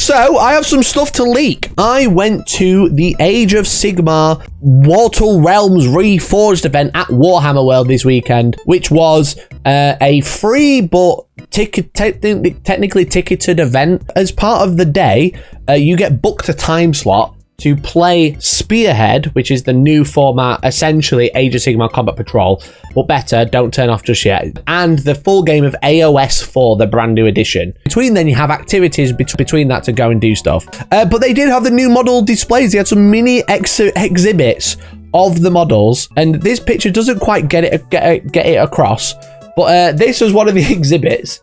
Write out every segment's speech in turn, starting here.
So I have some stuff to leak. I went to the Age of Sigmar Mortal Realms Reforged event at Warhammer World this weekend, which was a free but technically ticketed event. As part of the day, you get booked a time slot to play Spearhead, which is the new format, essentially Age of Sigmar Combat Patrol, but better, don't turn off just yet, and the full game of AOS 4, the brand new edition. Between then, you have activities between that to go and do stuff. But they did have the new model displays. They had some mini exhibits of the models, and this picture doesn't quite get it across, but this was one of the exhibits.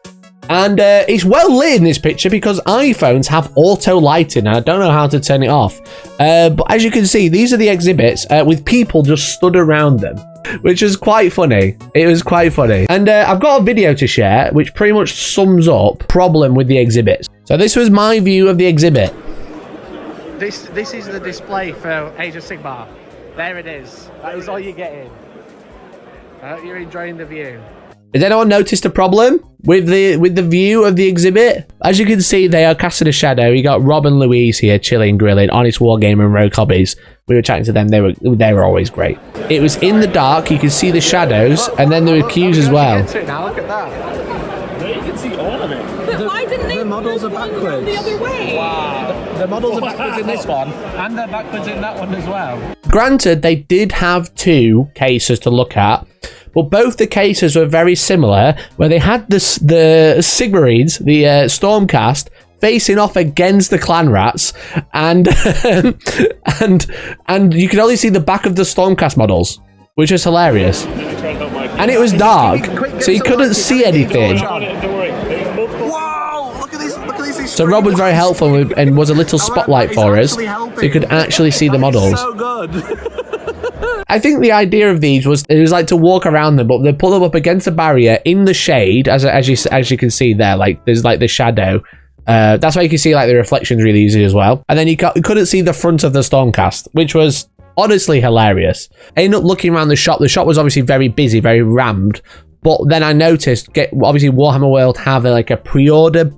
And it's well lit in this picture because iPhones have auto lighting and I don't know how to turn it off. But as you can see, these are the exhibits with people just stood around them, which is quite funny. It was quite funny. And I've got a video to share which pretty much sums up problem with the exhibits. So this was my view of the exhibit. This is the display for Age of Sigmar. There it is. That is all you're getting. I hope you're enjoying the view. Has anyone noticed a problem with the view of the exhibit? As you can see, they are casting a shadow. You got Rob and Louise here chilling, grilling, Honest Wargaming and Rogue Hobbies. We were chatting to them. They were always great. It was in the dark. You can see the shadows, and then there were queues as well. Now look at that. You can see all of it. But why didn't they? The models are backwards. The other way. Wow. The models are backwards in this one, and they're backwards in that one as well. Granted, they did have two cases to look at, but both the cases were very similar, where they had the Sigmarines, the Stormcast, facing off against the Clan Rats, and and you could only see the back of the Stormcast models, which was hilarious. And it was dark, so you couldn't see anything. Wow! Look at these. So Rob was very helpful and was a little spotlight for us, so you could actually see the models. So good. I think the idea of these was it was like to walk around them, but they pull them up against a barrier in the shade, as you can see there. Like there's like the shadow. That's why you can see like the reflections really easy as well. And then you couldn't see the front of the Stormcast, which was honestly hilarious. I ended up looking around the shop. The shop was obviously very busy, very rammed. But then I noticed, obviously Warhammer World have like a pre-order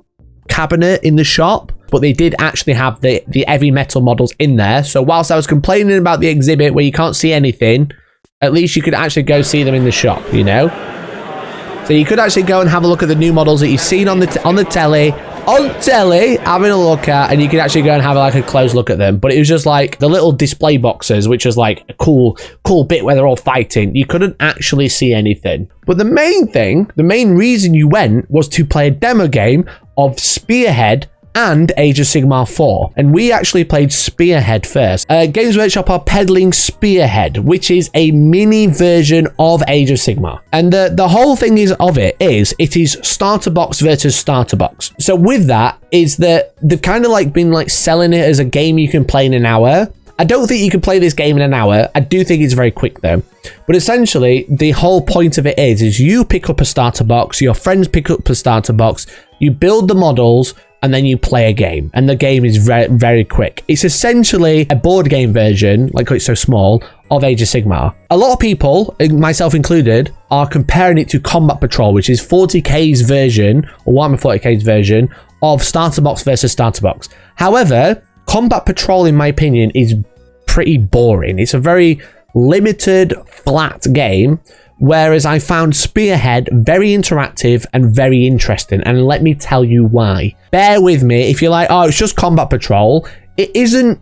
cabinet in the shop, but they did actually have the heavy metal models in there. So whilst I was complaining about the exhibit where you can't see anything, at least you could actually go see them in the shop, you know? So you could actually go and have a look at the new models that you've seen on the telly, having a look at, and you could actually go and have like a close look at them. But it was just like the little display boxes, which was like a cool bit where they're all fighting. You couldn't actually see anything. But the main reason you went was to play a demo game of Spearhead and Age of Sigmar 4. And we actually played Spearhead first. Games Workshop are peddling Spearhead, which is a mini version of Age of Sigmar. And the whole thing is it is starter box versus starter box. So with that is that they've kind of like been like selling it as a game you can play in an hour. I don't think you can play this game in an hour. I do think it's very quick though. But essentially, the whole point of it is you pick up a starter box, your friends pick up a starter box, you build the models, and then you play a game. And the game is very, very quick. It's essentially a board game version, like it's so small, of Age of Sigmar. A lot of people, myself included, are comparing it to Combat Patrol, which is 40k's version, or Warhammer 40k's version, of starter box versus starter box. However, Combat Patrol, in my opinion, is pretty boring. It's a very limited, flat game, whereas I found Spearhead very interactive and very interesting, and let me tell you why. Bear with me if you're like, oh, it's just Combat Patrol. It isn't,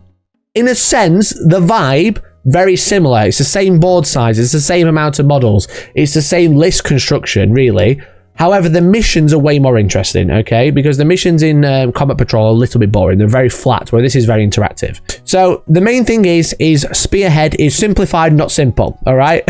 in a sense, the vibe, very similar. It's the same board size, it's the same amount of models, it's the same list construction, really. However, the missions are way more interesting, okay? Because the missions in Combat Patrol are a little bit boring. They're very flat, where this is very interactive. So the main thing is Spearhead is simplified, not simple, all right?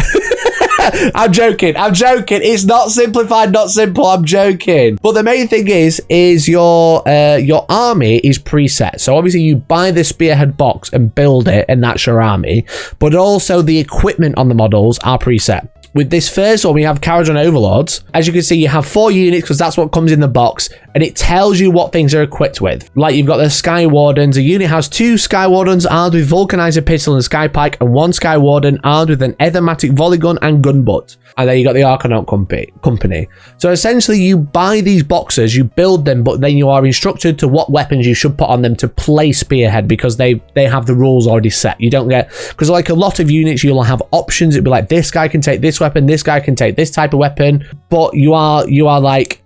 I'm joking. It's not simplified, not simple. I'm joking. But the main thing is your army is preset. So obviously you buy the Spearhead box and build it, and that's your army. But also the equipment on the models are preset. With this first one, we have Karadron Overlords. As you can see, you have 4 units because that's what comes in the box. and it tells you what things are equipped with. Like you've got the Sky Wardens. A unit has 2 Sky Wardens armed with Vulcanizer Pistol and Sky Pike, and 1 Sky Warden armed with an Ethermatic Volley Gun and Gun Butt. And then you got the Arcanaut Company. So essentially you buy these boxes, you build them, but then you are instructed to what weapons you should put on them to play Spearhead, because they have the rules already set. You don't get, because like a lot of units, you'll have options. It'd be like, this guy can take this weapon, this guy can take this type of weapon, but you are preset.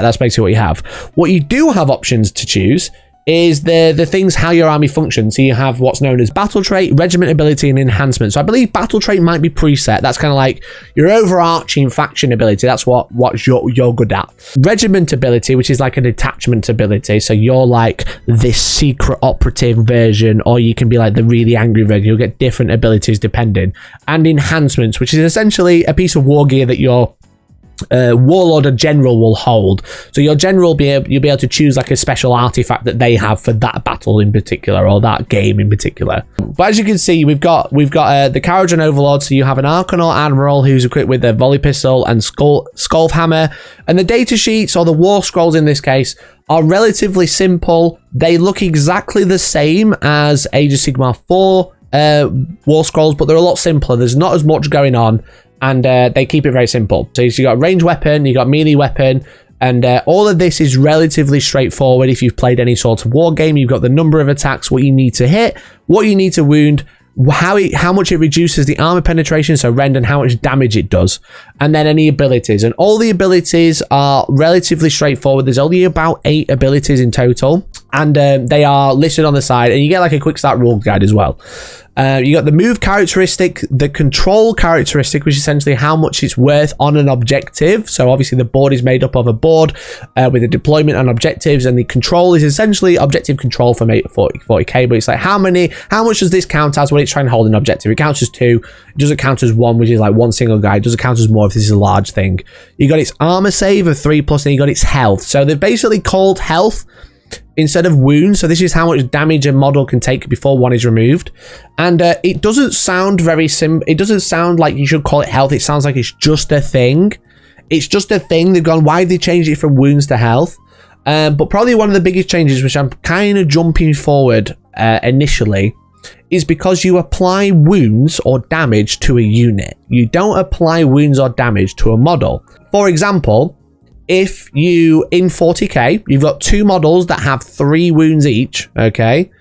That's basically what you have. What you do have options to choose is the things how your army functions. So you have what's known as battle trait, regiment ability, and enhancement. So I believe battle trait might be preset. That's kind of like your overarching faction ability. That's what you're good at. Regiment ability, which is like a detachment ability. So you're like this secret operative version, or you can be like the really angry version. You'll get different abilities depending. And enhancements, which is essentially a piece of war gear that your warlord or general will hold. So your general you'll be able to choose like a special artifact that they have for that battle in particular, or that game in particular. But as you can see, we've got the Karadron Overlords. So you have an Arcanaut Admiral who's equipped with a Volley Pistol and Skull Hammer, and the data sheets, or the war scrolls in this case, are relatively simple. They look exactly the same as Age of Sigmar 4 war scrolls, but they're a lot simpler. There's not as much going on, and they keep it very simple. So you got range weapon, you got melee weapon, and all of this is relatively straightforward. If you've played any sort of war game, you've got the number of attacks, what you need to hit, what you need to wound, how much it reduces the armor penetration, so rend, and how much damage it does, and then any abilities. And all the abilities are relatively straightforward. There's only about 8 abilities in total, and they are listed on the side, and you get like a quick start rule guide as well. You got the move characteristic, the control characteristic, which is essentially how much it's worth on an objective. So obviously the board is made up of a board with a deployment and objectives, and the control is essentially objective control for 40k, but it's like how much does this count as when it's trying to hold an objective? It counts as 2. It doesn't count as 1, which is like one single guy. It doesn't count as more if this is a large thing. You got its armor save of 3+, and you got its health. So they've basically called health instead of wounds. So this is how much damage a model can take before one is removed. And it doesn't sound very it doesn't sound like you should call it health. It sounds like it's just a thing. It's just a thing. They've gone, why have they changed it from wounds to health? But probably one of the biggest changes, which I'm kind of jumping forward initially, is because you apply wounds or damage to a unit. You don't apply wounds or damage to a model. For example, if you, in 40k, you've got 2 models that have 3 wounds each, okay?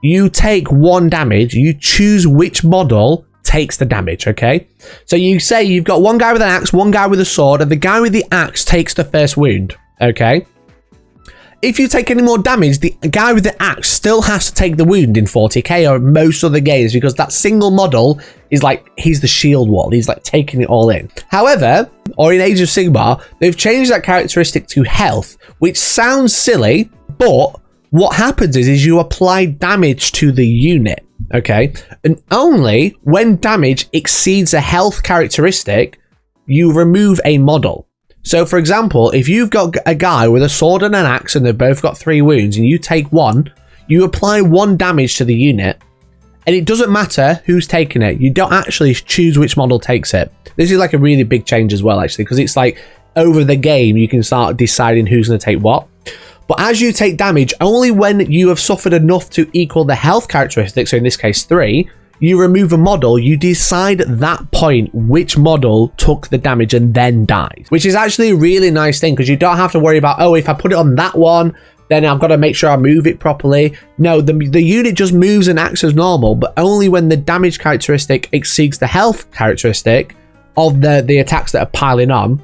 You take 1 damage, you choose which model takes the damage, okay? So you say you've got 1 guy with an axe, 1 guy with a sword, and the guy with the axe takes the first wound, okay? If you take any more damage, the guy with the axe still has to take the wound in 40k or most other games, because that single model is like, he's the shield wall. He's like taking it all in. However, or in Age of Sigmar, they've changed that characteristic to health, which sounds silly, but what happens is you apply damage to the unit, okay? And only when damage exceeds a health characteristic, you remove a model. So, for example, if you've got a guy with a sword and an axe and they've both got 3 wounds and you take 1, you apply 1 damage to the unit, and it doesn't matter who's taking it. You don't actually choose which model takes it. This is like a really big change as well, actually, because it's like over the game you can start deciding who's going to take what. But as you take damage, only when you have suffered enough to equal the health characteristic, so in this case 3, you remove a model, you decide at that point which model took the damage and then died. Which is actually a really nice thing, because you don't have to worry about, oh, if I put it on that one, then I've got to make sure I move it properly. No, the unit just moves and acts as normal, but only when the damage characteristic exceeds the health characteristic of the attacks that are piling on,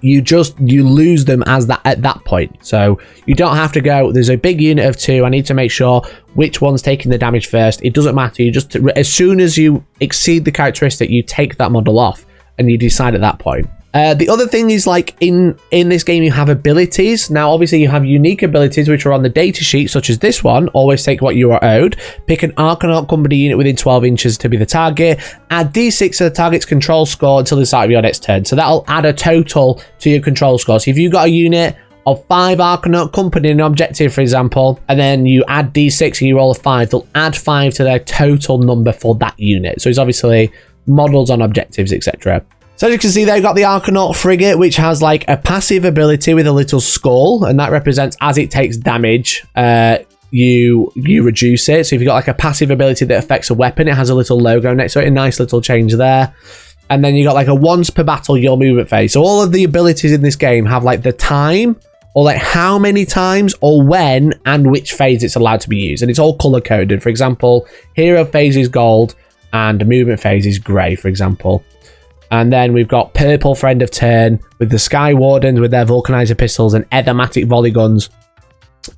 you lose them at that point. So you don't have to go, there's a big unit of 2, I need to make sure which one's taking the damage first. It doesn't matter. You just, as soon as you exceed the characteristic, you take that model off and you decide at that point. The other thing is, like, in this game you have abilities. Now obviously you have unique abilities which are on the data sheet, such as this one, always take what you are owed, pick an Arcanaut Company unit within 12 inches to be the target, add d6 to the target's control score until the start of your next turn. So that'll add a total to your control score. So if you've got a unit of 5 Arcanaut Company in an objective, for example, and then you add d6 and you roll a 5, they'll add 5 to their total number for that unit. So it's obviously models on objectives, etc. So as you can see, they've got the Archanaut Frigate, which has like a passive ability with a little skull, and that represents as it takes damage, you reduce it. So if you've got like a passive ability that affects a weapon, it has a little logo next to it, a nice little change there. And then you got like a once per battle your movement phase. So all of the abilities in this game have like the time, or like how many times, or when, and which phase it's allowed to be used. And it's all color coded. For example, hero phase is gold, and movement phase is grey, for example. And then we've got purple for end of turn, with the Sky Wardens with their Vulcanizer pistols and Ethermatic volley guns.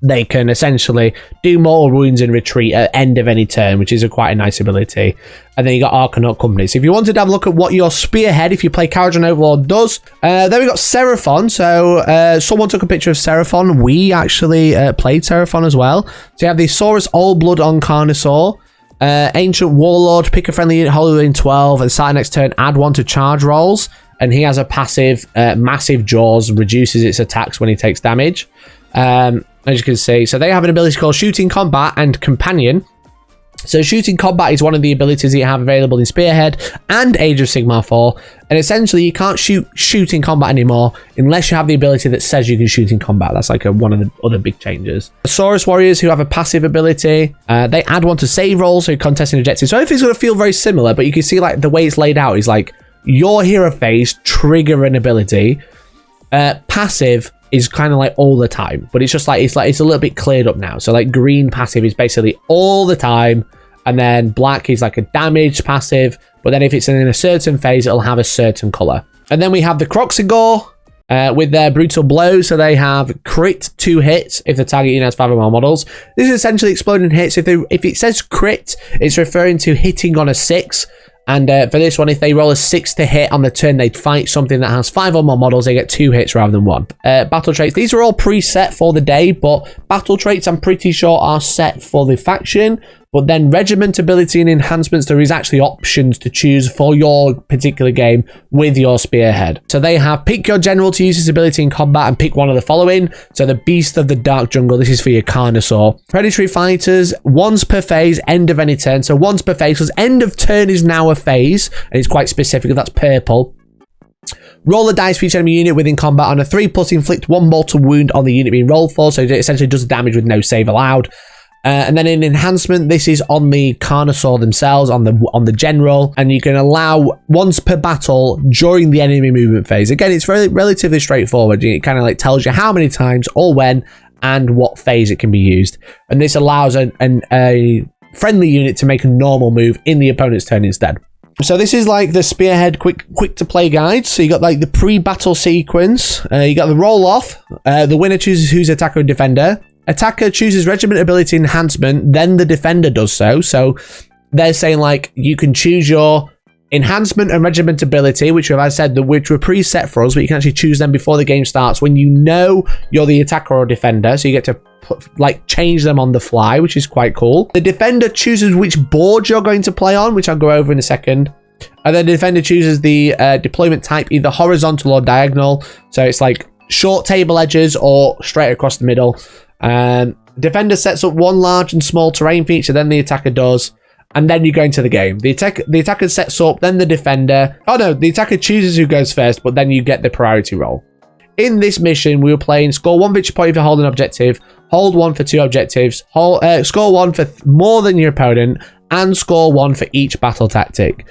They can essentially do mortal wounds and retreat at end of any turn, which is quite a nice ability. And then you got Archanaut Company. So if you wanted to have a look at what your Spearhead, if you play Karadron Overlord, does, then we got Seraphon. So someone took a picture of Seraphon. We actually played Seraphon as well. So you have the Saurus Old Blood on Carnosaur. Ancient Warlord, pick a friendly unit, hold it in 12, and start next turn, add 1 to charge rolls. And he has a passive, Massive Jaws, reduces its attacks when he takes damage. As you can see, so they have an ability called Shooting Combat and Companion. So Shooting Combat is one of the abilities that you have available in Spearhead and Age of Sigmar 4. And essentially, you can't shoot in combat anymore unless you have the ability that says you can shoot in combat. That's like one of the other big changes. The Saurus Warriors, who have a passive ability, they add 1 to save rolls, so contesting objectives. So everything's going to feel very similar, but you can see like the way it's laid out is like your hero phase trigger an ability. Passive is kind of like all the time, but it's just like it's a little bit cleared up now. So like green passive is basically all the time, and then black is like a damage passive, but then if it's in a certain phase, it'll have a certain color. And then we have the Croxigor with their brutal blow. So they have crit 2 hits if the target unit has 5 or more models. This is essentially exploding hits. If it says crit, it's referring to hitting on a 6. And for this one, if they roll a 6 to hit on the turn, they fight something that has 5 or more models, they get 2 hits rather than 1. Battle traits, these are all preset for the day, but battle traits I'm pretty sure are set for the faction. But then regiment ability and enhancements, there is actually options to choose for your particular game with your Spearhead. So they have pick your general to use his ability in combat and pick one of the following. So the Beast of the Dark Jungle, this is for your Carnosaur. Predatory Fighters, once per phase, end of any turn. So once per phase, because end of turn is now a phase, and it's quite specific, that's purple. Roll a dice for each enemy unit within combat on a 3+, inflict 1 mortal wound on the unit being rolled for, so it essentially does damage with no save allowed. And then in enhancement, this is on the Carnosaur themselves, on the general, and you can allow once per battle during the enemy movement phase. Again, it's relatively straightforward. It kind of like tells you how many times or when and what phase it can be used. And this allows a friendly unit to make a normal move in the opponent's turn instead. So this is like the Spearhead quick to play guide. So you got like the pre-battle sequence. You got the roll off. The winner chooses who's attacker and defender. Attacker chooses regiment ability enhancement, then the defender does so. So they're saying like you can choose your enhancement and regiment ability, which as I said, which were preset for us, but you can actually choose them before the game starts when you know you're the attacker or defender. So you get to change them on the fly, which is quite cool. The defender chooses which board you're going to play on, which I'll go over in a second. And then the defender chooses the deployment type, either horizontal or diagonal. So it's like short table edges or straight across the middle. Defender sets up 1 large and small terrain feature, then the attacker does, and then you go into the game. The attacker sets up, then the defender. Oh no, the attacker chooses who goes first, but then you get the priority roll. In this mission, we were playing score 1 victory point for hold an objective, hold 1 for 2 objectives, score 1 for more than your opponent, and score 1 for each battle tactic.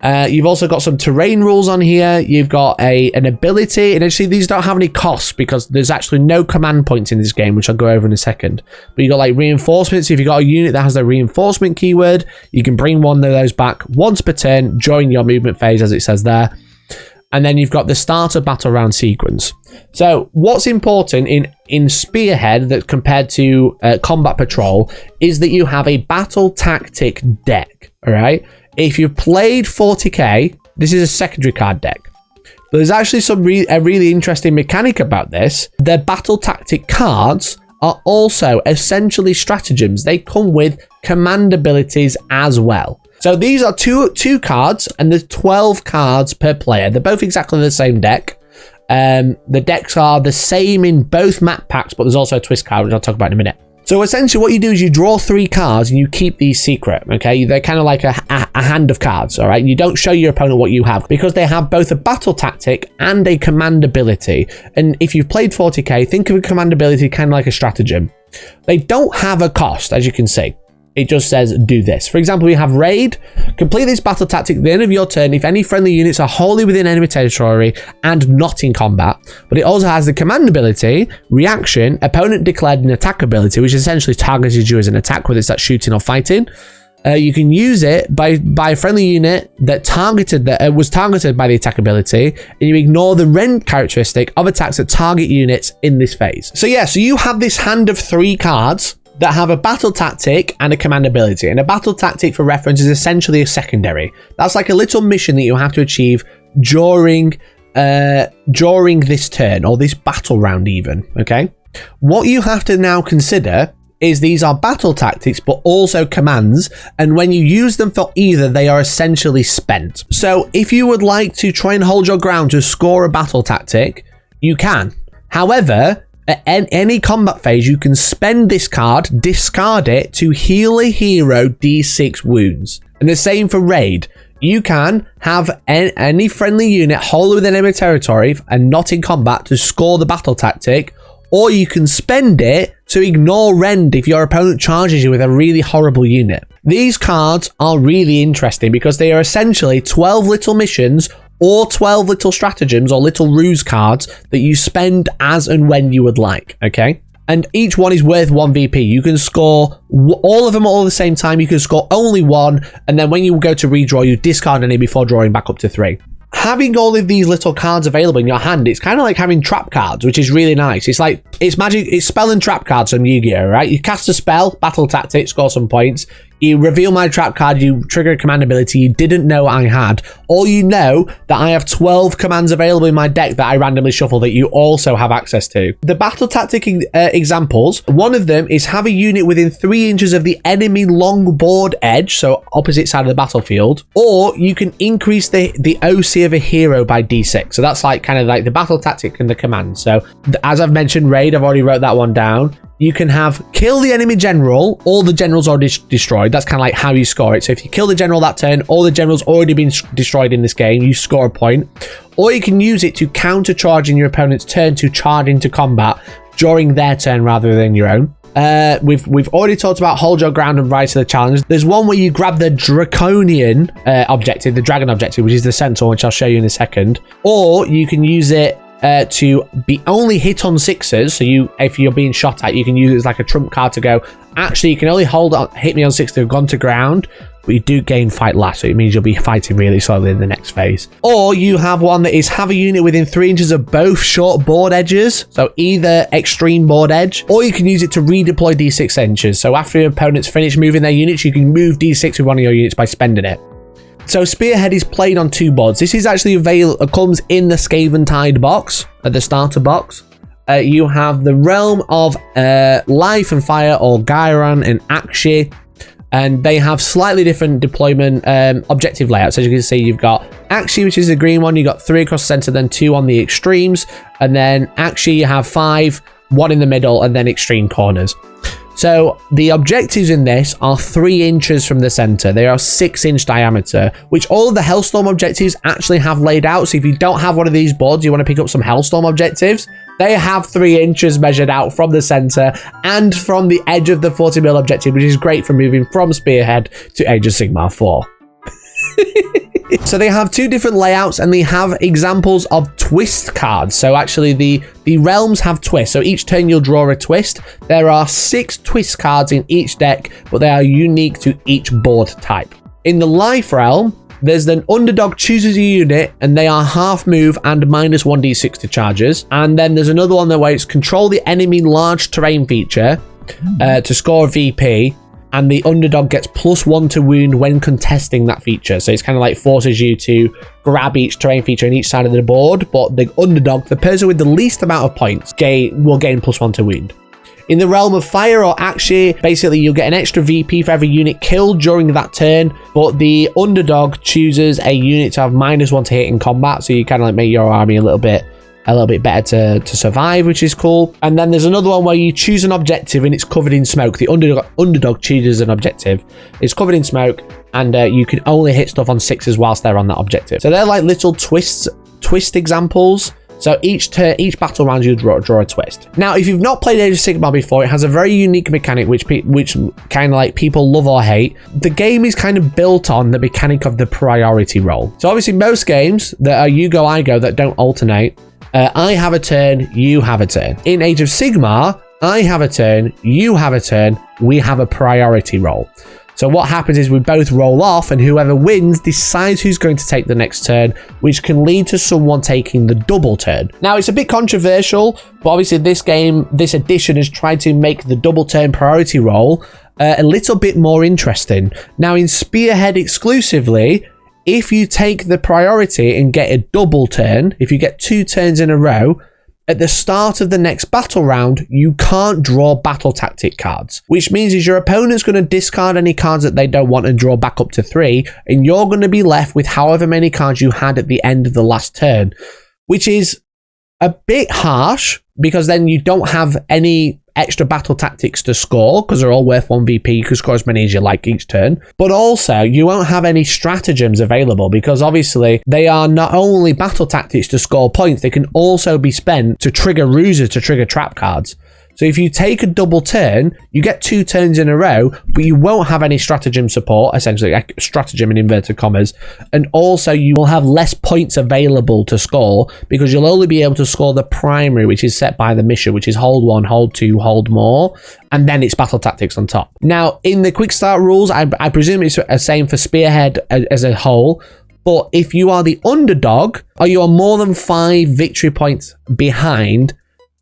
You've also got some terrain rules on here. You've got an ability, and actually these don't have any costs because there's actually no command points in this game, which I'll go over in a second. But you got like reinforcements. If you've got a unit that has the reinforcement keyword, you can bring one of those back once per turn during your movement phase, as it says there. And then you've got the starter battle round sequence. So what's important in Spearhead that compared to Combat Patrol is that you have a battle tactic deck, all right? If you've played 40k, this is a secondary card deck. But there's actually a really interesting mechanic about this. Their battle tactic cards are also essentially stratagems. They come with command abilities as well. So these are two cards, and there's 12 cards per player. They're both exactly the same deck. The decks are the same in both map packs, but there's also a twist card, which I'll talk about in a minute. So essentially what you do is you draw 3 cards and you keep these secret, okay? They're kind of like a hand of cards, all right? You don't show your opponent what you have because they have both a battle tactic and a command ability. And if you've played 40k, think of a command ability kind of like a stratagem. They don't have a cost, as you can see. It just says do this. For example, we have raid. Complete this battle tactic at the end of your turn if any friendly units are wholly within enemy territory and not in combat. But it also has the command ability, reaction, opponent declared an attack ability, which essentially targeted you as an attack, whether it's that shooting or fighting. You can use it by a friendly unit that was targeted by the attack ability, and you ignore the rend characteristic of attacks that target units in this phase. So yeah, so you have this hand of 3 cards that have a battle tactic and a command ability. And a battle tactic, for reference, is essentially a secondary. That's like a little mission that you have to achieve during this turn, or this battle round even, okay? What you have to now consider is these are battle tactics, but also commands, and when you use them for either, they are essentially spent. So if you would like to try and hold your ground to score a battle tactic, you can. However, at any combat phase, you can spend this card, discard it to heal a hero d6 wounds. And the same for raid. You can have any friendly unit wholly within enemy territory and not in combat to score the battle tactic, or you can spend it to ignore rend if your opponent charges you with a really horrible unit. These cards are really interesting because they are essentially 12 little missions or 12 little stratagems or little ruse cards that you spend as and when you would like, okay? And each one is worth 1 VP. You can score all of them all at the same time. You can score only 1, and then when you go to redraw, you discard any before drawing back up to 3. Having all of these little cards available in your hand, it's kind of like having trap cards, which is really nice. It's like, it's magic, it's spell and trap cards from Yu-Gi-Oh, right? You cast a spell, battle tactic, score some points. You reveal my trap card, you trigger a command ability you didn't know I had, or you know that I have 12 commands available in my deck that I randomly shuffle that you also have access to. The battle tactic examples, one of them is have a unit within 3 inches of the enemy long board edge, so opposite side of the battlefield, or you can increase the OC of a hero by d6. So that's like kind of like the battle tactic and the command. So as I've mentioned, raid, I've already wrote that one down. You can have kill the enemy general, all the generals are destroyed. That's kind of like how you score it. So if you kill the general that turn, all the generals already been destroyed in this game, you score a point. Or you can use it to counter charge in your opponent's turn to charge into combat during their turn rather than your own. We've already talked about hold your ground and rise to the challenge. There's one where you grab the draconian objective, the dragon objective, which is the centaur, which I'll show you in a second. Or you can use it to be only hit on 6s. So if you're being shot at, you can use it as like a trump card to go, actually you can only hit me on 6 to have gone to ground, but you do gain fight last, so it means you'll be fighting really slowly in the next phase. Or you have one that is have a unit within 3 inches of both short board edges, so either extreme board edge, or you can use it to redeploy d6 inches. So after your opponent's finished moving their units, you can move d6 with one of your units by spending it. So Spearhead is played on 2 boards. This is actually comes in the Skaventide box, at the starter box. You have the Realm of Life and Fire, or Gairan and Akshi, and they have slightly different deployment objective layouts. As you can see, you've got Akshi, which is the green one. You got 3 across the center, then 2 on the extremes, and then Akshi you have 5, 1 in the middle, and then extreme corners. So the objectives in this are 3 inches from the center. They are 6-inch diameter, which all of the Hellstorm objectives actually have laid out. So if you don't have one of these boards, you want to pick up some Hellstorm objectives, they have 3 inches measured out from the center and from the edge of the 40mm objective, which is great for moving from Spearhead to Age of Sigmar 4. So they have 2 different layouts, and they have examples of twist cards. So actually the realms have twists. So each turn you'll draw a twist. There are 6 twist cards in each deck, but they are unique to each board type. In the life realm, there's an underdog chooses a unit, and they are half move and minus 1d6 to charges. And then there's another one where it's control the enemy large terrain feature to score a VP. And the underdog gets +1 to wound when contesting that feature. So it's kind of like forces you to grab each terrain feature on each side of the board, but the underdog, the person with the least amount of points, will gain +1 to wound. In the realm of fire or Akshi, basically you'll get an extra VP for every unit killed during that turn, but the underdog chooses a unit to have -1 to hit in combat, so you kind of like make your army a little bit a little bit better to survive, which is cool. And then there's another one where you choose an objective and it's covered in smoke. The underdog chooses an objective. It's covered in smoke, and you can only hit stuff on 6s whilst they're on that objective. So they're like little twist examples. So each battle round you draw a twist. Now, if you've not played Age of Sigmar before, it has a very unique mechanic which kind of like people love or hate. The game is kind of built on the mechanic of the priority roll. So obviously most games that are you go, I go, that don't alternate, I have a turn, you have a turn. In Age of Sigmar, I have a turn, you have a turn, we have a priority roll. So what happens is we both roll off, and whoever wins decides who's going to take the next turn, which can lead to someone taking the double turn. Now, it's a bit controversial, but obviously this edition has tried to make the double turn priority roll a little bit more interesting. Now, in Spearhead exclusively, if you take the priority and get a double turn, if you get 2 turns in a row, at the start of the next battle round, you can't draw battle tactic cards, which means is your opponent's going to discard any cards that they don't want and draw back up to 3, and you're going to be left with however many cards you had at the end of the last turn, which is a bit harsh because then you don't have any extra battle tactics to score because they're all worth 1 VP. You can score as many as you like each turn, but also you won't have any stratagems available because obviously they are not only battle tactics to score points, they can also be spent to trigger ruses, to trigger trap cards. So if you take a double turn, you get 2 turns in a row, but you won't have any stratagem support, essentially, like stratagem in inverted commas. And also you will have less points available to score because you'll only be able to score the primary, which is set by the mission, which is hold 1, hold 2, hold more. And then it's battle tactics on top. Now, in the quick start rules, I presume it's the same for Spearhead as a whole. But if you are the underdog, or you are more than 5 victory points behind,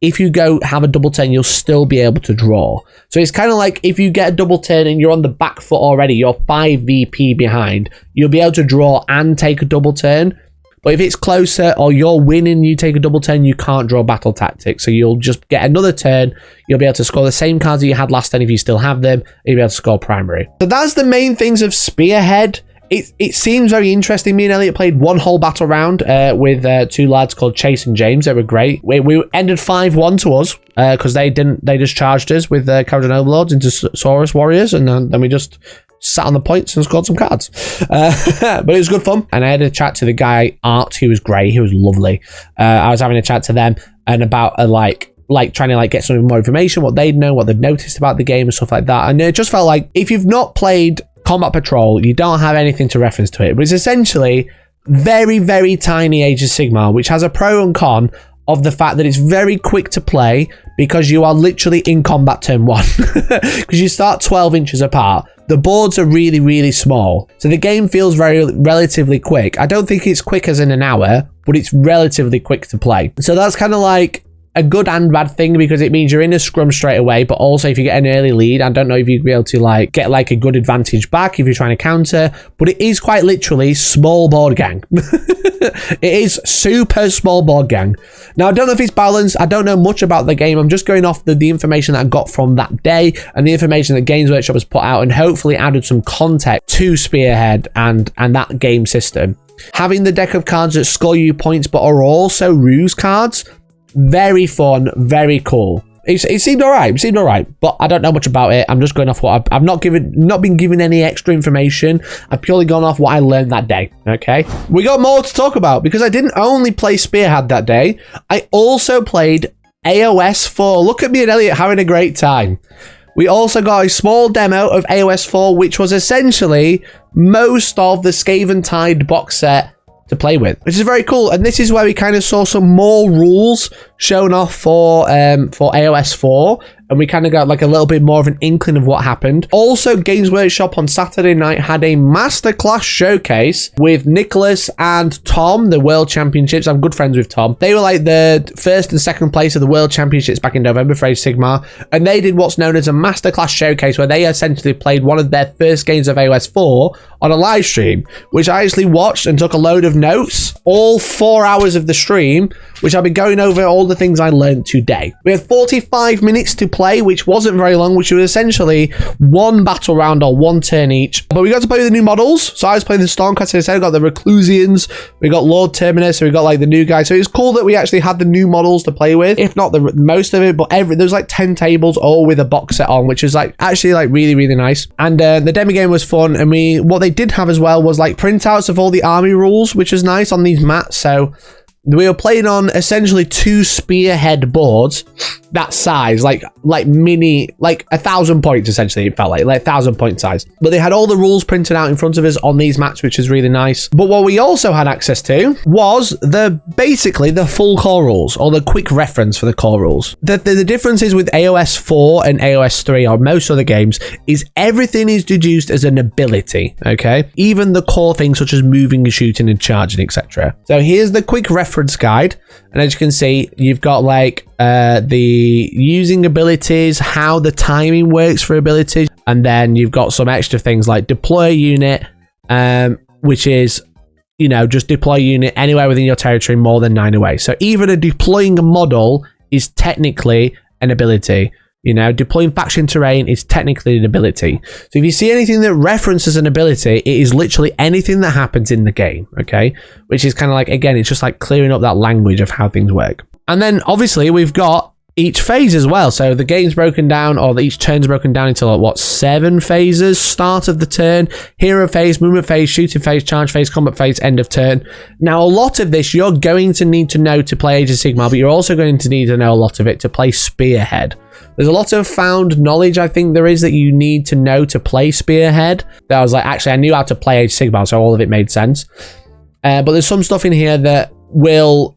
if you go have a double turn, you'll still be able to draw. So it's kind of like if you get a double turn and you're on the back foot already, you're 5 VP behind, you'll be able to draw and take a double turn. But if it's closer or you're winning, you take a double turn, you can't draw battle tactics. So you'll just get another turn. You'll be able to score the same cards that you had last turn if you still have them. You'll be able to score primary. So that's the main things of Spearhead. It seems very interesting. Me and Elliot played one whole battle round with 2 lads called Chase and James. They were great. We ended 5-1 to us because they just charged us with Karadron Overlords into Saurus Warriors, and then we just sat on the points and scored some cards. But it was good fun. And I had a chat to the guy, Art. He was great. He was lovely. I was having a chat to them and about like trying to get some more information, what they'd know, what they'd noticed about the game and stuff like that. And it just felt like if you've not played Combat Patrol, you don't have anything to reference to it, but it's essentially very, very tiny Age of Sigmar, which has a pro and con of the fact that it's very quick to play because you are literally in combat turn 1 because you start 12 inches apart. The boards are really, really small, so the game feels relatively quick. I don't think it's quick as in an hour, but it's relatively quick to play. So that's kind of like a good and bad thing because it means you're in a scrum straight away, but also if you get an early lead, I don't know if you'd be able to get a good advantage back if you're trying to counter, but it is quite literally small board gang. It is super small board gang. Now, I don't know if it's balanced. I don't know much about the game. I'm just going off the information that I got from that day and the information that Games Workshop has put out and hopefully added some context to Spearhead and that game system. Having the deck of cards that score you points but are also ruse cards, very fun, very cool. It seemed alright, but I don't know much about it. I'm just going off what I've not been given any extra information. I've purely gone off what I learned that day. Okay, we got more to talk about because I didn't only play Spearhead that day. I also played AOS 4. Look at me and Elliot having a great time. We also got a small demo of AOS 4, which was essentially most of the Skaventide box set to play with, which is very cool. And this is where we kind of saw some more rules shown off for AOS 4, and we kind of got a little bit more of an inkling of what happened. Also, Games Workshop on Saturday night had a masterclass showcase with Nicholas and Tom, the World Championships. I'm good friends with Tom. They were the first and second place of the World Championships back in November for Age of Sigmar, and they did what's known as a masterclass showcase where they essentially played one of their first games of AOS 4 on a live stream, which I actually watched and took a load of notes. All 4 hours of the stream which I'll be going over all the things I learned today. We had 45 minutes to play, which wasn't very long, which was essentially one battle round or one turn each. But we got to play with the new models. So I was playing the Stormcast, as I said, we got the Reclusians, we got Lord Terminus, so we got like the new guy. So it's cool that we actually had the new models to play with, if not the most of it, but there's like 10 tables all with a box set on, which is like actually like really, really nice. And the demo game was fun. And what they did have as well was like printouts of all the army rules, which was nice on these mats. So we were playing on essentially 2 spearhead boards that size, like mini, like 1,000 points essentially. It felt like 1,000 point size, but they had all the rules printed out in front of us on these maps, which is really nice. But what we also had access to was basically the full core rules, or the quick reference for the core rules. The differences with AOS 4 and AOS 3 or most other games is everything is deduced as an ability. Okay, even the core things such as moving and shooting and charging, etc. So here's the quick reference guide, and as you can see, you've got like the using abilities, how the timing works for abilities, and then you've got some extra things like deploy a unit, which is, you know, just deploy a unit anywhere within your territory more than 9 away. So even deploying a model is technically an ability. You know, deploying faction terrain is technically an ability. So if you see anything that references an ability, it is literally anything that happens in the game, okay? Which is kind of like, again, it's just like clearing up that language of how things work. And then obviously we've got each phase as well. So the game's broken down, or each turn's broken down into like, what, 7 phases? Start of the turn, hero phase, movement phase, shooting phase, charge phase, combat phase, end of turn. Now, a lot of this you're going to need to know to play Age of Sigmar, but you're also going to need to know a lot of it to play Spearhead. There's a lot of found knowledge, I think there is, that you need to know to play Spearhead. That I was like, actually, I knew how to play Age of Sigmar, so all of it made sense. But there's some stuff in here that will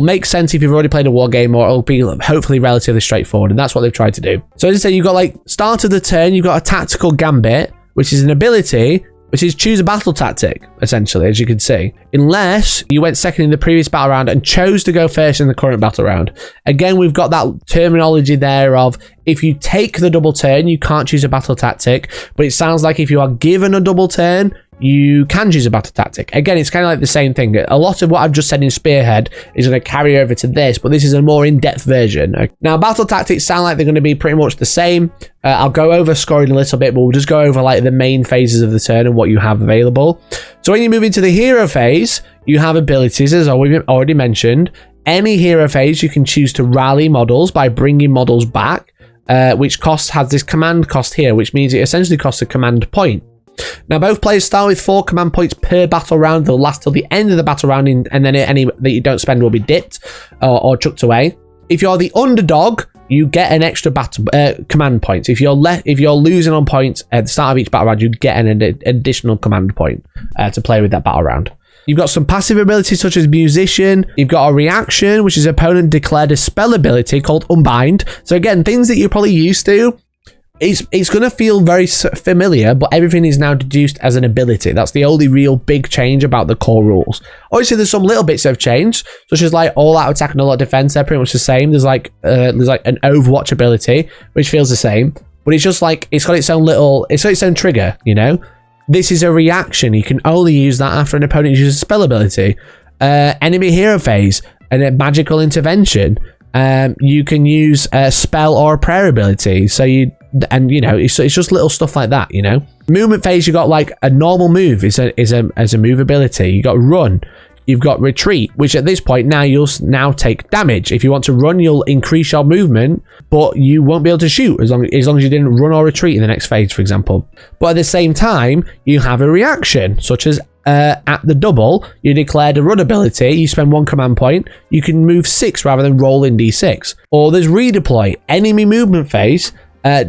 make sense if you've already played a war game, or it'll be hopefully relatively straightforward, and that's what they've tried to do. So as I say, you've got like start of the turn, you've got a tactical gambit, which is an ability, which is choose a battle tactic, essentially, as you can see. Unless you went second in the previous battle round and chose to go first in the current battle round. Again, we've got that terminology there of if you take the double turn, you can't choose a battle tactic, but it sounds like if you are given a double turn, you can choose a battle tactic. Again, it's kind of like the same thing. A lot of what I've just said in Spearhead is going to carry over to this, but this is a more in-depth version. Now, battle tactics sound like they're going to be pretty much the same. I'll go over scoring a little bit, but we'll just go over like the main phases of the turn and what you have available. So when you move into the hero phase, you have abilities, as we've already mentioned. Any hero phase, you can choose to rally models by bringing models back, which has this command cost here, which means it essentially costs a command point. Now, both players start with 4 command points per battle round. They'll last till the end of the battle round, and then any that you don't spend will be dipped or chucked away. If you're the underdog, you get an extra command point. If you're losing on points at the start of each battle round, you get an additional command point to play with that battle round. You've got some passive abilities such as Musician. You've got a reaction, which is opponent declared a spell ability called Unbind. So again, things that you're probably used to. It's going to feel very familiar, but everything is now deduced as an ability. That's the only real big change about the core rules. Obviously, there's some little bits that have changed, such as like all-out attack and all-out defense. They're pretty much the same. There's like an Overwatch ability, which feels the same, but it's just like it's got its own trigger. You know, this is a reaction. You can only use that after an opponent uses a spell ability. Enemy hero phase and a magical intervention. You can use a spell or a prayer ability. So it's just little stuff like that, you know. Movement phase, you got like a normal move is a move ability. You got run, you've got retreat, which at this point now you'll now take damage. If you want to run, you'll increase your movement, but you won't be able to shoot as long as you didn't run or retreat in the next phase, for example. But at the same time, you have a reaction, such as at the double, you declared a run ability, you spend 1 command point, you can move 6 rather than roll in d6. Or there's redeploy, enemy movement phase,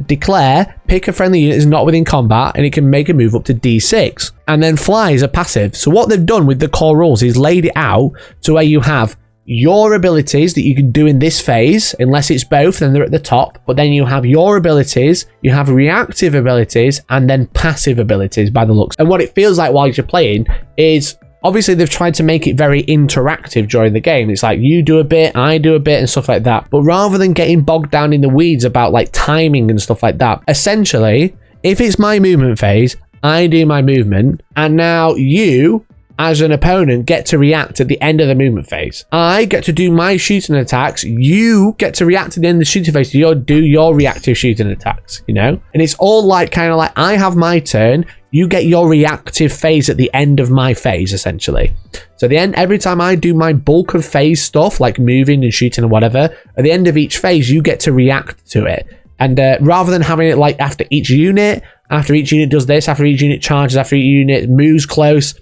declare, pick a friendly unit is not within combat, and it can make a move up to d6. And then fly is a passive. So what they've done with the core rules is laid it out to where you have your abilities that you can do in this phase, unless it's both, then they're at the top. But then you have your abilities, you have reactive abilities, and then passive abilities by the looks. And what it feels like while you're playing is, obviously they've tried to make it very interactive during the game. It's like you do a bit, I do a bit, and stuff like that. But rather than getting bogged down in the weeds about like timing and stuff like that, essentially, if it's my movement phase, I do my movement, and now you as an opponent, get to react at the end of the movement phase. I get to do my shooting attacks. You get to react at the end of the shooting phase. You do your reactive shooting attacks, you know? And it's all like, kind of like, I have my turn. You get your reactive phase at the end of my phase, essentially. So at the end, every time I do my bulk of phase stuff, like moving and shooting and whatever, at the end of each phase, you get to react to it. And rather than having it like after each unit does this, after each unit charges, after each unit moves close,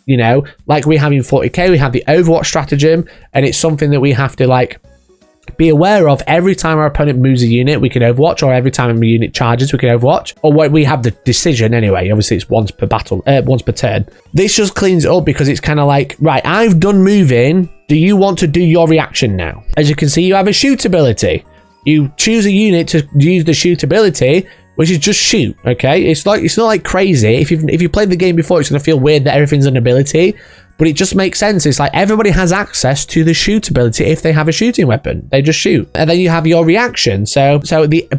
you know, like we have in 40k, we have the Overwatch stratagem, and it's something that we have to like be aware of. Every time our opponent moves a unit, we can Overwatch, or every time a unit charges, we can Overwatch, or when we have the decision anyway. Obviously, it's once per battle, once per turn. This just cleans it up because it's kind of like, right, I've done moving. Do you want to do your reaction now? As you can see, you have a shoot ability. You choose a unit to use the shoot ability, which is just shoot. Okay, it's not like crazy. If you played the game before, it's gonna feel weird that everything's an ability. But it just makes sense. It's like everybody has access to the shoot ability if they have a shooting weapon. They just shoot. And then you have your reaction. So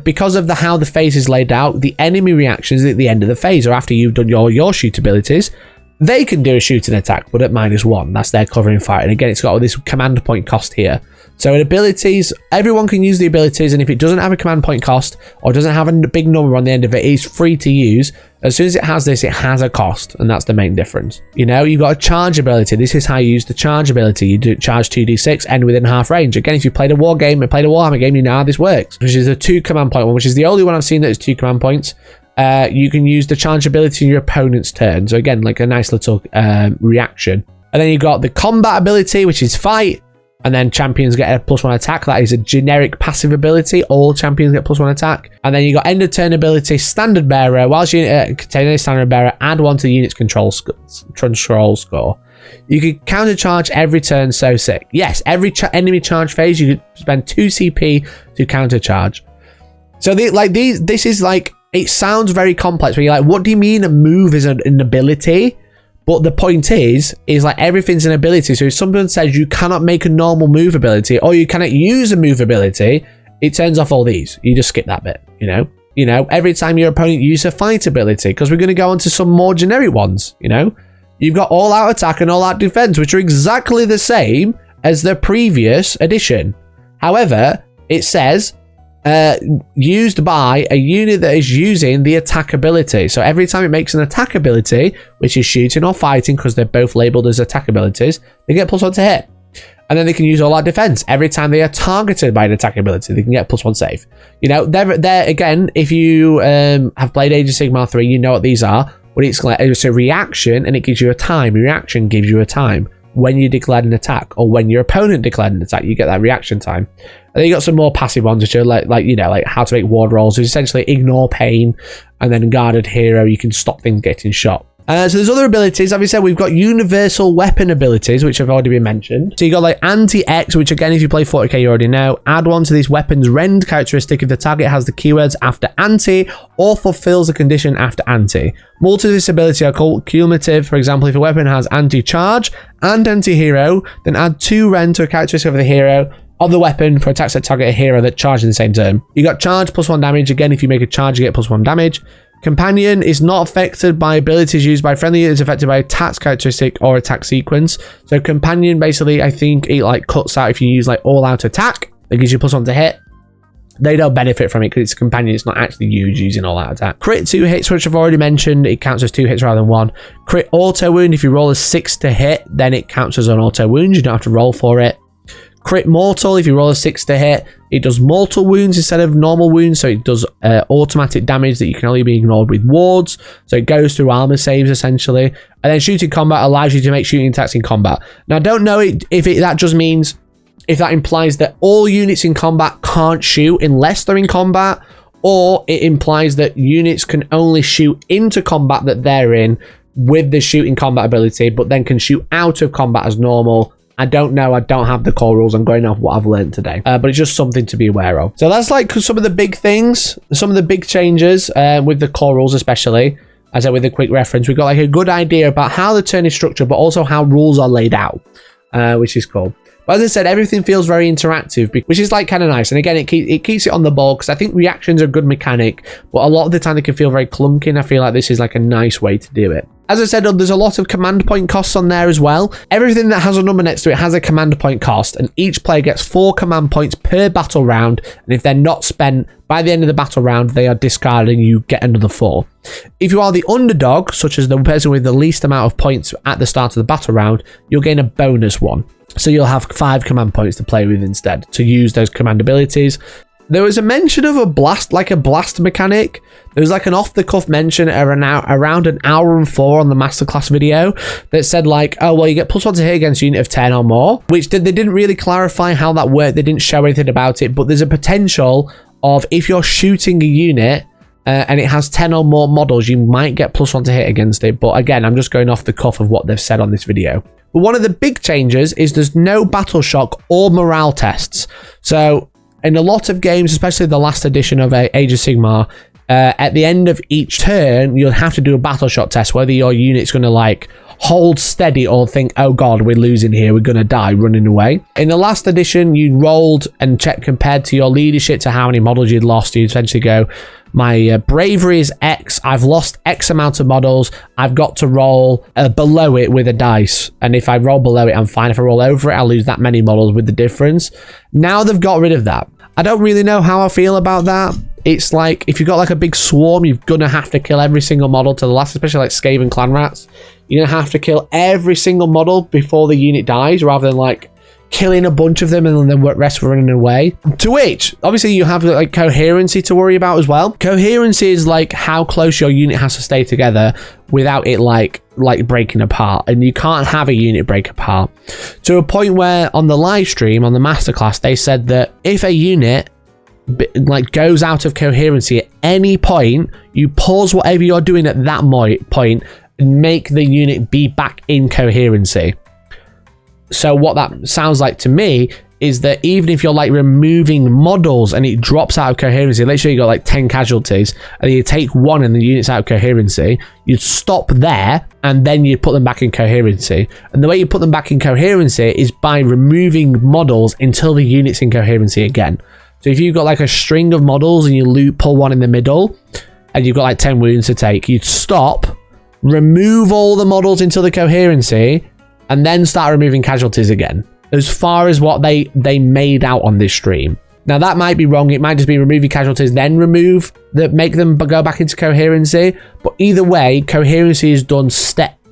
because of how the phase is laid out, the enemy reactions at the end of the phase, or after you've done your shoot abilities, they can do a shooting attack, but at -1. That's their covering fire. And again, it's got all this command point cost here. So in abilities, everyone can use the abilities, and if it doesn't have a command point cost or doesn't have a big number on the end of it, it's free to use. As soon as it has this, it has a cost, and that's the main difference. You know, you've got a charge ability. This is how you use the charge ability. You do charge 2d6, end within half range. Again, if you played a war game and played a Warhammer game, you know how this works, which is a 2 command point one, which is the only one I've seen that is 2 command points. You can use the charge ability in your opponent's turn. So again, like a nice little reaction. And then you've got the combat ability, which is fight. And then champions get a +1 attack. That is a generic passive ability. All champions get +1 attack. And then you got end of turn ability, standard bearer. Whilst you contain a standard bearer, add 1 to the unit's control score. You can counter charge every turn. So sick. Yes, every enemy charge phase, you could spend 2 CP to counter charge. So this is like, it sounds very complex. Where you're like, what do you mean a move is an ability? But the point is like everything's an ability. So if someone says you cannot make a normal move ability, or you cannot use a move ability, it turns off all these. You just skip that bit, you know? Every time your opponent uses a fight ability, because we're going to go on to some more generic ones, you know? You've got all out attack and all out defense, which are exactly the same as the previous edition. However, it says used by a unit that is using the attack ability. So every time it makes an attack ability, which is shooting or fighting, because they're both labeled as attack abilities, they get +1 to hit. And then they can use all out defense. Every time they are targeted by an attack ability, they can get +1 save. You know, they're again, if you have played Age of Sigmar 3, you know what these are. But it's a reaction, and it gives you a time. Reaction gives you a time. When you declared an attack, or when your opponent declared an attack, you get that reaction time. And then you got some more passive ones, which are like you know, like how to make ward rolls, which essentially ignore pain, and then guarded hero, you can stop things getting shot. So there's other abilities. As we said, we've got universal weapon abilities, which have already been mentioned. So you got like anti-X, which again, if you play 40k, you already know. Add 1 to this weapon's rend characteristic if the target has the keywords after anti, or fulfills a condition after anti. Multi this ability are called cumulative. For example, if a weapon has anti-charge and anti-hero, then add 2 rend to a characteristic of the hero of the weapon for attacks that target a hero that charge in the same turn. You got charge +1 damage. Again, if you make a charge, you get +1 damage. Companion is not affected by abilities used by friendly units, affected by attacks characteristic or attack sequence. So companion, basically, I think it like cuts out if you use like all out attack. It gives you +1 to hit. They don't benefit from it because it's companion. It's not actually used using all out attack. Crit 2 hits, which I've already mentioned. It counts as 2 hits rather than 1. Crit auto wound. If you roll a 6 to hit, then it counts as an auto wound. You don't have to roll for it. Crit mortal, if you roll a 6 to hit, it does mortal wounds instead of normal wounds, so it does automatic damage that you can only be ignored with wards, so it goes through armor saves essentially. And then shooting combat allows you to make shooting attacks in combat. Now I don't know that just means, if that implies that all units in combat can't shoot unless they're in combat, or it implies that units can only shoot into combat that they're in with the shooting combat ability, but then can shoot out of combat as normal. I don't know. I don't have the core rules. I'm going off what I've learned today. But it's just something to be aware of. So that's like some of the big things, some of the big changes with the core rules especially. As I said, with a quick reference, we've got like a good idea about how the turn is structured, but also how rules are laid out, which is cool. But as I said, everything feels very interactive, which is like kind of nice. And again, it keeps it on the ball, because I think reactions are a good mechanic, but a lot of the time they can feel very clunky, and I feel like this is like a nice way to do it. As I said, there's a lot of command point costs on there as well. Everything that has a number next to it has a command point cost, and each player gets 4 command points per battle round, and if they're not spent by the end of the battle round, they are discarded and you get another 4. If you are the underdog, such as the person with the least amount of points at the start of the battle round, you'll gain a bonus 1. So you'll have 5 command points to play with instead, to use those command abilities. There was a mention of a blast mechanic. There was like an off-the-cuff mention around an hour and 4 on the masterclass video that said like, oh, well, you get +1 to hit against a unit of 10 or more, which they didn't really clarify how that worked. They didn't show anything about it, but there's a potential of if you're shooting a unit and it has 10 or more models, you might get +1 to hit against it. But again, I'm just going off the cuff of what they've said on this video. But one of the big changes is there's no battle shock or morale tests. So in a lot of games, especially the last edition of Age of Sigmar, at the end of each turn, you'll have to do a battle shock test, whether your unit's going to like hold steady or think, oh god, we're losing here, we're going to die running away. In the last edition, you rolled and checked compared to your leadership to how many models you'd lost. You'd essentially go, my bravery is X, I've lost X amount of models, I've got to roll below it with a dice, and if I roll below it, I'm fine. If I roll over it, I'll lose that many models with the difference. Now they've got rid of that. I don't really know how I feel about that. It's like, if you've got like a big swarm, you're going to have to kill every single model to the last, especially like Skaven clan rats. You're going to have to kill every single model before the unit dies, rather than like killing a bunch of them and then the rest running away. To which, obviously, you have like coherency to worry about as well. Coherency is like how close your unit has to stay together without it like breaking apart, and you can't have a unit break apart. To a point where on the live stream, on the masterclass, they said that if a unit like goes out of coherency at any point, you pause whatever you're doing at that point and make the unit be back in coherency. So what that sounds like to me is that even if you're like removing models and it drops out of coherency, let's say you got like 10 casualties and you take 1 and the unit's out of coherency, you'd stop there and then you put them back in coherency. And the way you put them back in coherency is by removing models until the unit's in coherency again. So if you've got like a string of models and you pull 1 in the middle and you've got like 10 wounds to take, you'd stop, remove all the models until the coherency, and then start removing casualties again, as far as what they made out on this stream. Now that might be wrong. It might just be removing casualties, then make them go back into coherency. But either way, coherency is done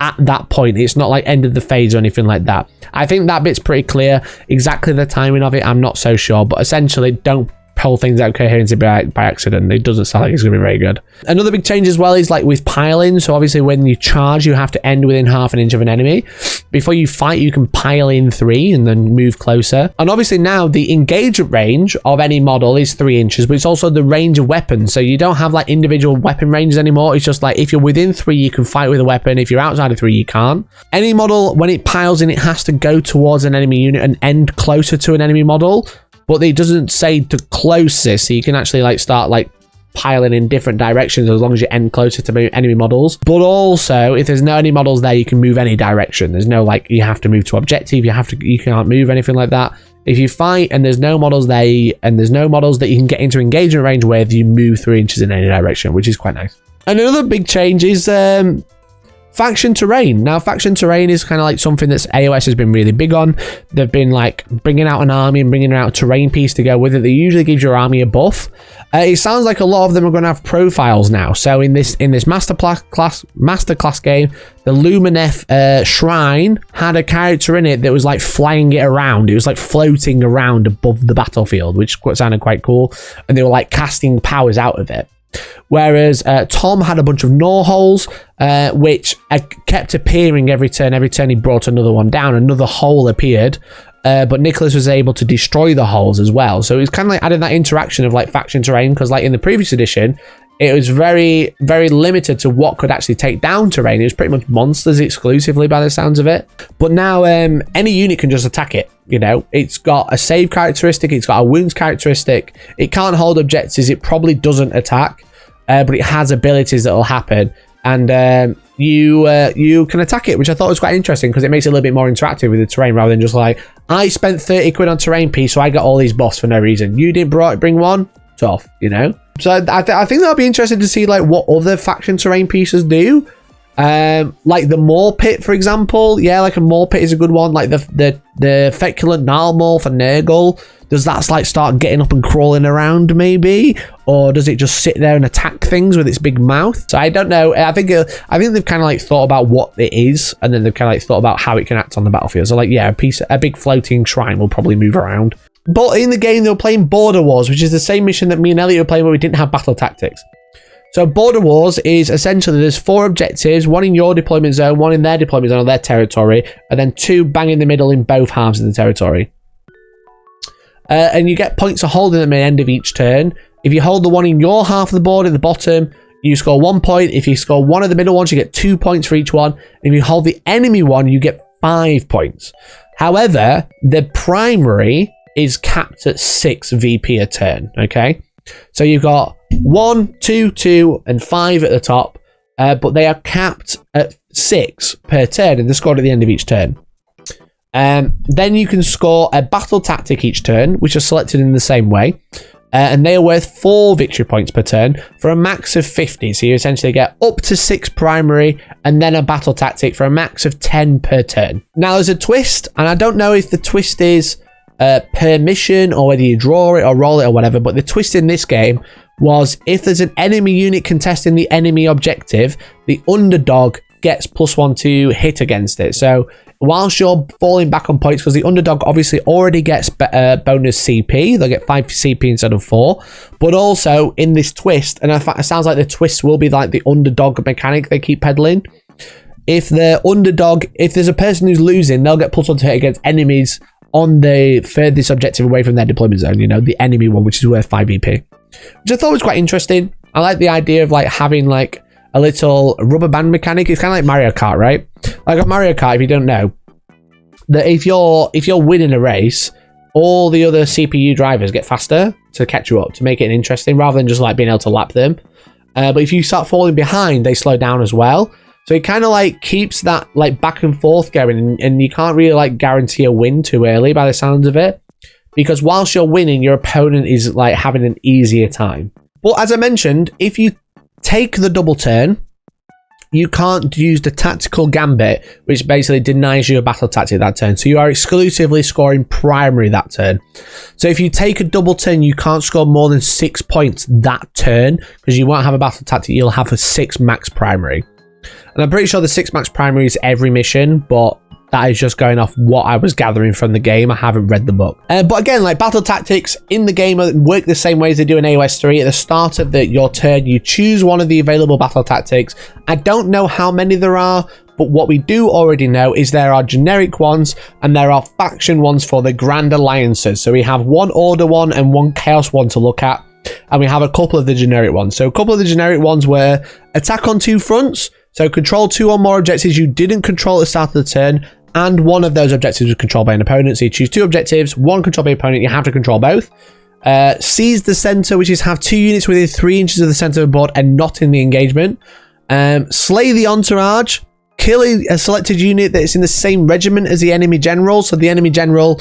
at that point. It's not like end of the phase or anything like that. I think that bit's pretty clear. Exactly the timing of it, I'm not so sure. But essentially, don't pull things out of coherency by accident. It doesn't sound like it's going to be very good. Another big change as well is like with piling. So obviously when you charge, you have to end within half an inch of an enemy. Before you fight, you can pile in 3 and then move closer. And obviously now the engagement range of any model is 3 inches, but it's also the range of weapons. So you don't have like individual weapon ranges anymore. It's just like if you're within 3, you can fight with a weapon. If you're outside of 3, you can't. Any model, when it piles in, it has to go towards an enemy unit and end closer to an enemy model. But it doesn't say to closest, so you can actually like start like piling in different directions as long as you end closer to enemy models. But also, if there's no any models there, you can move any direction. There's no like you have to move to objective. You can't move anything like that. If you fight and there's no models there, and there's no models that you can get into engagement range with, you move 3 inches in any direction, which is quite nice. And another big change is faction terrain. Now, faction terrain is kind of like something that AOS has been really big on. They've been like bringing out an army and bringing out a terrain piece to go with it. That usually gives your army a buff. It sounds like a lot of them are going to have profiles now. So in this masterclass game, the Lumineth shrine had a character in it that was like flying it around. It was like floating around above the battlefield, which sounded quite cool. And they were like casting powers out of it. Whereas Tom had a bunch of gnaw holes, which kept appearing every turn. Every turn he brought another one down, another hole appeared. But Nicholas was able to destroy the holes as well. So it was kind of like adding that interaction of like faction terrain, because like in the previous edition, it was very, very limited to what could actually take down terrain. It was pretty much monsters exclusively by the sounds of it. But now any unit can just attack it. You know, it's got a save characteristic. It's got a wounds characteristic. It can't hold objectives. It probably doesn't attack, but it has abilities that will happen. And you can attack it, which I thought was quite interesting because it makes it a little bit more interactive with the terrain rather than just like, I spent 30 quid on terrain piece, so I got all these buffs for no reason. You didn't bring one? Tough, you know? So I think that'll be interesting to see like what other faction terrain pieces do. Like the Maw Pit, for example. Yeah, like a Maw Pit is a good one. Like the Feculent Gnarlmorph and Nurgle. Does that like start getting up and crawling around maybe? Or does it just sit there and attack things with its big mouth? So I don't know. I think they've kind of like thought about what it is, and then they've kind of like thought about how it can act on the battlefield. So like, yeah, a big floating shrine will probably move around. But in the game, they were playing Border Wars, which is the same mission that me and Elliot were playing, where we didn't have battle tactics. So Border Wars is essentially there's 4 objectives, 1 in your deployment zone, 1 in their deployment zone or their territory, and then 2 bang in the middle in both halves of the territory. And you get points for holding them at the end of each turn. If you hold the one in your half of the board at the bottom, you score 1 point. If you score one of the middle ones, you get 2 points for each one. If you hold the enemy one, you get 5 points. However, the primary is capped at 6 VP a turn, okay? So you've got 1, 2, 2, and 5 at the top, but they are capped at 6 per turn, and they're scored at the end of each turn. Then you can score a battle tactic each turn, which are selected in the same way, and they are worth 4 victory points per turn for a max of 50. So you essentially get up to 6 primary, and then a battle tactic for a max of 10 per turn. Now there's a twist, and I don't know if the twist is per mission or whether you draw it or roll it or whatever, but the twist in this game was if there's an enemy unit contesting the enemy objective, the underdog gets +1 to hit against it. So whilst you're falling back on points, because the underdog obviously already gets bonus CP, they'll get 5 CP instead of 4, but also in this twist, and in fact it sounds like the twist will be like the underdog mechanic they keep peddling. If the underdog, if there's a person who's losing, they'll get +1 to hit against enemies on the furthest objective away from their deployment zone, you know, the enemy one, which is worth 5 EP. Which I thought was quite interesting. I like the idea of like having like a little rubber band mechanic. It's kind of like Mario Kart, right? Like on Mario Kart, if you don't know, that if you're winning a race, all the other CPU drivers get faster to catch you up, to make it interesting, rather than just like being able to lap them. But if you start falling behind, they slow down as well. So it kind of like keeps that like back and forth going, and you can't really like guarantee a win too early by the sounds of it, because whilst you're winning, your opponent is like having an easier time. But as I mentioned, if you take the double turn, you can't use the tactical gambit, which basically denies you a battle tactic that turn. So you are exclusively scoring primary that turn. So if you take a double turn, you can't score more than 6 points that turn, because you won't have a battle tactic. You'll have a 6 max primary. And I'm pretty sure the 6 max primary is every mission, but that is just going off what I was gathering from the game. I haven't read the book. But again, like battle tactics in the game work the same way as they do in AOS 3. At the start of your turn, you choose one of the available battle tactics. I don't know how many there are, but what we do already know is there are generic ones and there are faction ones for the Grand Alliances. So we have one Order one and one Chaos one to look at, and we have a couple of the generic ones. So a couple of the generic ones were attack on 2 fronts. So control 2 or more objectives you didn't control at the start of the turn, and one of those objectives was controlled by an opponent. So you choose 2 objectives, 1 controlled by an opponent, you have to control both. Seize the center, which is have 2 units within 3 inches of the center of the board and not in the engagement. Slay the entourage, kill a selected unit that's in the same regiment as the enemy general. So the enemy general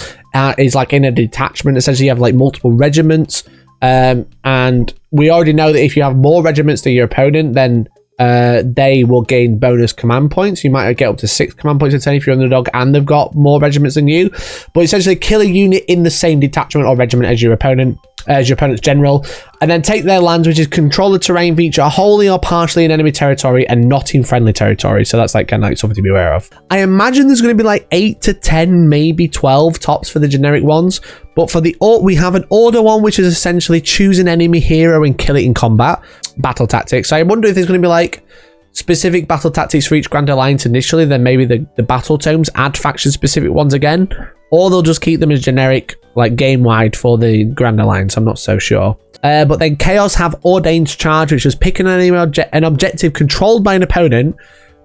is like in a detachment. Essentially, you have like multiple regiments. And we already know that if you have more regiments than your opponent, then they will gain bonus command points. You might get up to 6 command points a turn if you're underdog and they've got more regiments than you. But essentially, kill a unit in the same detachment or regiment as your opponent, as your opponent's general, and then take their lands, which is control the terrain feature wholly or partially in enemy territory and not in friendly territory. So that's like kind of like something to be aware of. I imagine there's going to be like 8 to 10, maybe 12 tops for the generic ones. But for the we have an Order one, which is essentially choose an enemy hero and kill it in combat. Battle tactics. So I wonder if there's going to be like specific battle tactics for each Grand Alliance initially, then maybe the battle tomes add faction specific ones again, or they'll just keep them as generic like game wide for the Grand Alliance. I'm not so sure. But then Chaos have Ordained Charge, which is pick an objective controlled by an opponent,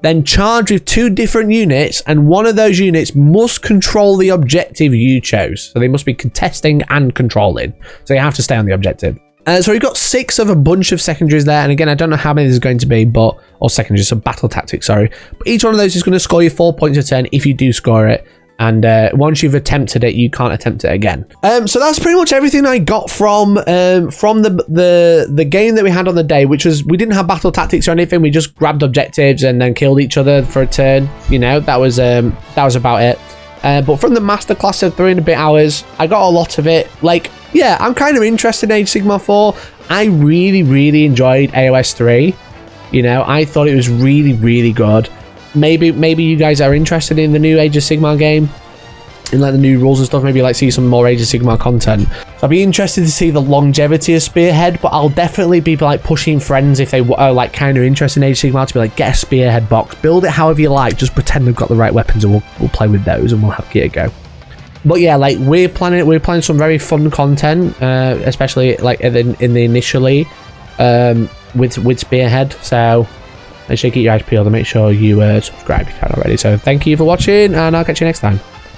then charge with 2 different units, and one of those units must control the objective you chose. So they must be contesting and controlling. So you have to stay on the objective. So we've got 6 of a bunch of secondaries there, and again, I don't know how many there's going to be, or secondaries, so battle tactics, sorry. But each one of those is going to score you 4 points a turn if you do score it. And once you've attempted it, you can't attempt it again. So that's pretty much everything I got from the game that we had on the day, which was, we didn't have battle tactics or anything. We just grabbed objectives and then killed each other for a turn. You know, that was about it. But from the masterclass of 3 and a bit hours, I got a lot of it. Like, yeah, I'm kind of interested in Age of Sigmar 4. I really, really enjoyed AOS 3. You know, I thought it was really, really good. Maybe you guys are interested in the new Age of Sigmar game, in like the new rules and stuff. Maybe like see some more Age of Sigmar content. So I'll be interested to see the longevity of Spearhead, but I'll definitely be like pushing friends if they are like kind of interested in Age of Sigmar to be like, get a Spearhead box, build it however you like, just pretend they've got the right weapons, and we'll play with those and we'll have it a go. But yeah, like we're planning some very fun content, especially like in the initially with Spearhead. So make sure you keep your eyes peeled and make sure you subscribe if you haven't already. So thank you for watching, and I'll catch you next time.